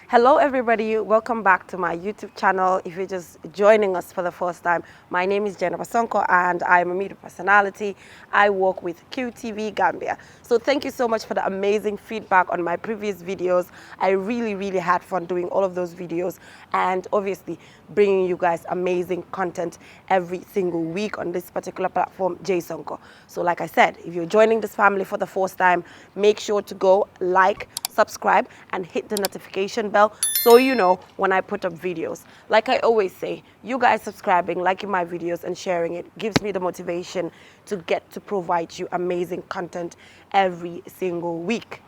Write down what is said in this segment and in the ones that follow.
Hello everybody, welcome back to my YouTube channel. If you're just joining us for the first time, my name is Sonko and I'm a media personality. I work with QTV Gambia. So thank you so much for the amazing feedback on my previous videos. I really had fun doing all of those videos and obviously bringing you guys amazing content every single week on this particular platform, Sonko. So like I said, if you're joining this family for the first time, make sure to go like, subscribe and hit the notification bell so you know when I put up videos. Like I always say, you guys subscribing, liking my videos and sharing it gives me the motivation to get to provide you amazing content every single week.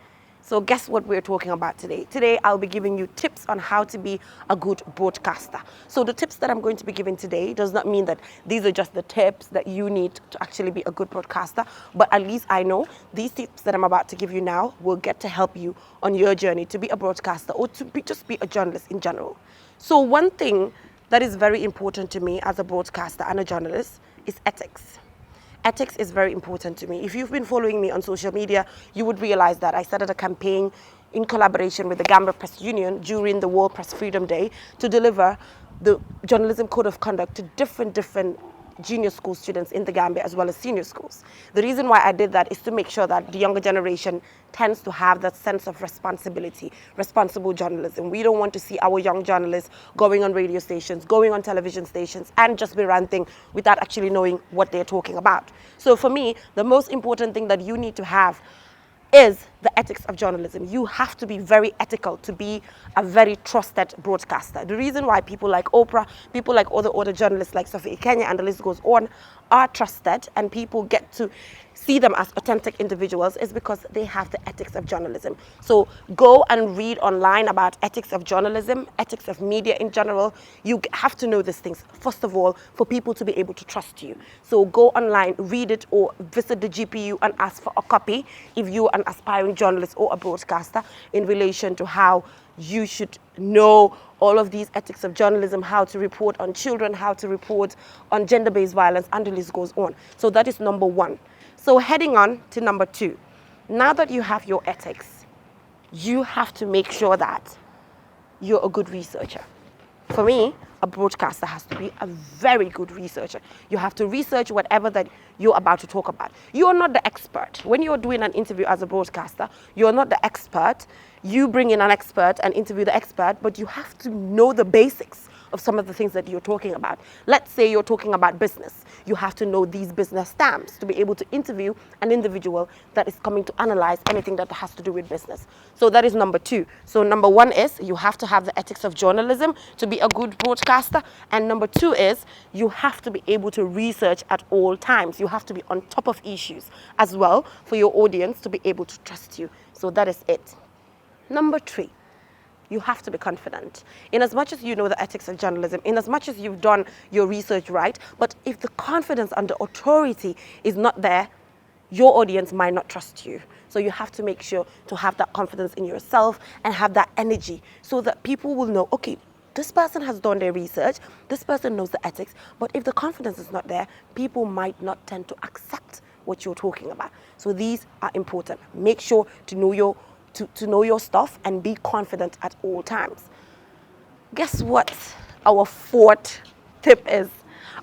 So guess what we're talking about today? Today I'll be giving you tips on how to be a good broadcaster. So the tips that I'm going to be giving today does not mean that these are just the tips that you need to actually be a good broadcaster, but at least I know these tips that I'm about to give you now will get to help you on your journey to be a broadcaster or to just be a journalist in general. So one thing that is very important to me as a broadcaster and a journalist is ethics. Ethics is very important to me. If you've been following me on social media, you would realize that I started a campaign in collaboration with the Gambia Press Union during the World Press Freedom Day to deliver the journalism code of conduct to different junior school students in the Gambia as well as senior schools. The reason why I did that is to make sure that the younger generation tends to have that sense of responsibility, responsible journalism. We don't want to see our young journalists going on radio stations, going on television stations and just be ranting without actually knowing what they're talking about. So for me, the most important thing that you need to have is the ethics of journalism. You have to be very ethical to be a very trusted broadcaster. The reason why people like Oprah, people like other journalists like Sophie Kenya and the list goes on are trusted and people get to see them as authentic individuals is because they have the ethics of journalism. So go and read online about ethics of journalism, ethics of media in general. You have to know these things, first of all, for people to be able to trust you. So go online, read it or visit the GPU and ask for a copy if you're an aspiring journalist or a broadcaster in relation to how you should know all of these ethics of journalism, how to report on children, how to report on gender-based violence, and the list goes on. So that is number one. So heading on to number two, now that you have your ethics, you have to make sure that you're a good researcher. For me, a broadcaster has to be a very good researcher. You have to research whatever that you're about to talk about. You're not the expert. When you're doing an interview as a broadcaster, you're not the expert. You bring in an expert and interview the expert, but you have to know the basics of some of the things that you're talking about. Let's say you're talking about business. You have to know these business terms to be able to interview an individual that is coming to analyze anything that has to do with business. So that is number two. So number one is you have to have the ethics of journalism to be a good broadcaster. And number two is you have to be able to research at all times. You have to be on top of issues as well for your audience to be able to trust you. So that is it. Number three, you have to be confident. In as much as you know the ethics of journalism, in as much as you've done your research right, but if the confidence and the authority is not there, your audience might not trust you. So you have to make sure to have that confidence in yourself and have that energy so that people will know, okay, this person has done their research, this person knows the ethics, but if the confidence is not there, people might not tend to accept what you're talking about. So these are important. Make sure to know your stuff and be confident at all times. Guess what our fourth tip is?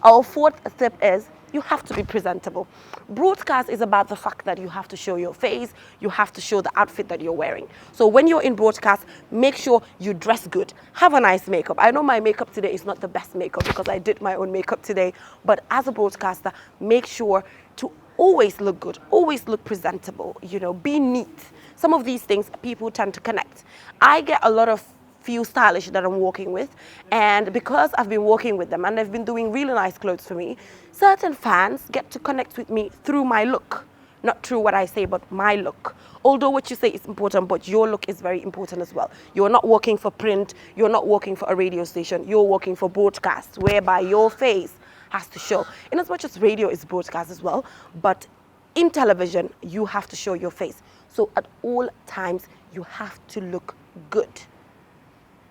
Our fourth tip is you have to be presentable. Broadcast is about the fact that you have to show your face, you have to show the outfit that you're wearing. So when you're in broadcast, make sure you dress good. Have a nice makeup. I know my makeup today is not the best makeup because I did my own makeup today, but as a broadcaster, make sure to always look good, always look presentable, be neat. Some of these things people tend to connect. I get a lot of few stylish that I'm working with, and because I've been working with them and they've been doing really nice clothes for me, certain fans get to connect with me through my look, not through what I say, but my look. Although what you say is important, but your look is very important as well. You're not working for print, you're not working for a radio station, you're working for broadcast, whereby your face has to show. In as much as radio is broadcast as well, but in television, you have to show your face. So at all times, you have to look good.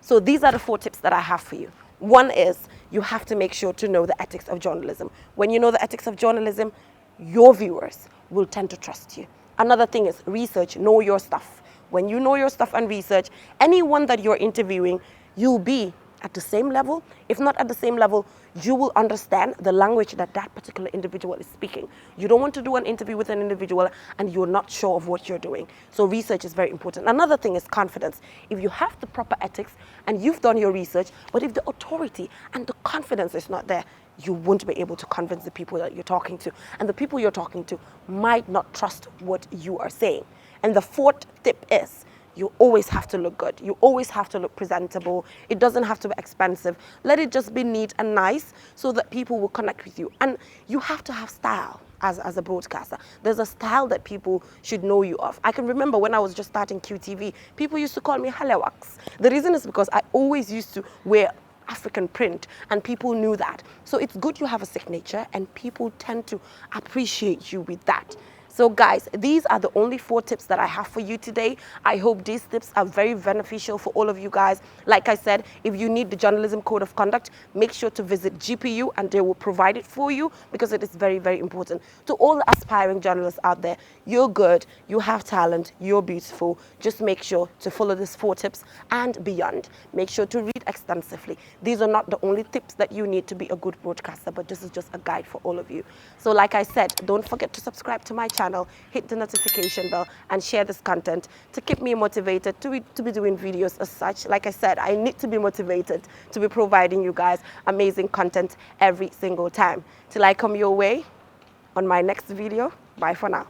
So these are the 4 tips that I have for you. One is you have to make sure to know the ethics of journalism. When you know the ethics of journalism, your viewers will tend to trust you. Another thing is research, know your stuff. When you know your stuff and research, anyone that you're interviewing, you'll be at the same level. If not at the same level, you will understand the language that that particular individual is speaking. You don't want to do an interview with an individual and you're not sure of what you're doing. So research is very important. Another thing is confidence. If you have the proper ethics and you've done your research, but if the authority and the confidence is not there, you won't be able to convince the people that you're talking to. And the people you're talking to might not trust what you are saying. And the fourth tip is, you always have to look good. You always have to look presentable. It doesn't have to be expensive. Let it just be neat and nice so that people will connect with you. And you have to have style as a broadcaster. There's a style that people should know you of. I can remember when I was just starting QTV, people used to call me Halewax. The reason is because I always used to wear African print and people knew that. So it's good you have a signature and people tend to appreciate you with that. So guys, these are the only 4 tips that I have for you today. I hope these tips are very beneficial for all of you guys. Like I said, if you need the journalism code of conduct, make sure to visit GPU and they will provide it for you because it is very, very important. To all the aspiring journalists out there, you're good, you have talent, you're beautiful. Just make sure to follow these 4 tips and beyond. Make sure to read extensively. These are not the only tips that you need to be a good broadcaster, but this is just a guide for all of you. So like I said, don't forget to subscribe to my channel, hit the notification bell and share this content to keep me motivated to be doing videos as such. Like I said, I need to be motivated to be providing you guys amazing content every single time. Till I come your way on my next video, bye for now.